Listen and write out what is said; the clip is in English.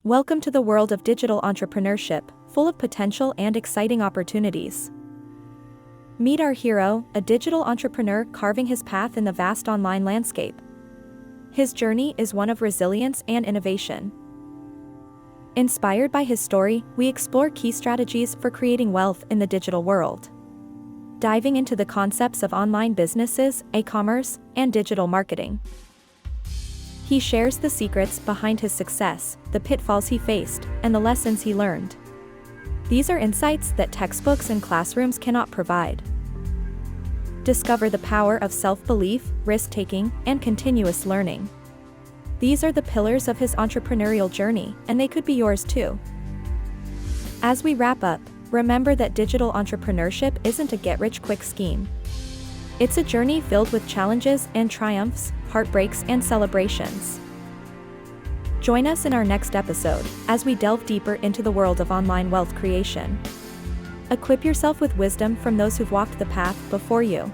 Welcome to the world of digital entrepreneurship, full of potential and exciting opportunities. Meet our hero, a digital entrepreneur carving his path in the vast online landscape. His journey is one of resilience and innovation. Inspired by his story, we explore key strategies for creating wealth in the digital world. Diving into the concepts of online businesses, e-commerce, and digital marketing. He shares the secrets behind his success, the pitfalls he faced, and the lessons he learned. These are insights that textbooks and classrooms cannot provide. Discover the power of self-belief, risk-taking, and continuous learning. These are the pillars of his entrepreneurial journey, and they could be yours too. As we wrap up, remember that digital entrepreneurship isn't a get-rich-quick scheme. It's a journey filled with challenges and triumphs, heartbreaks and celebrations. Join us in our next episode, as we delve deeper into the world of online wealth creation. Equip yourself with wisdom from those who've walked the path before you.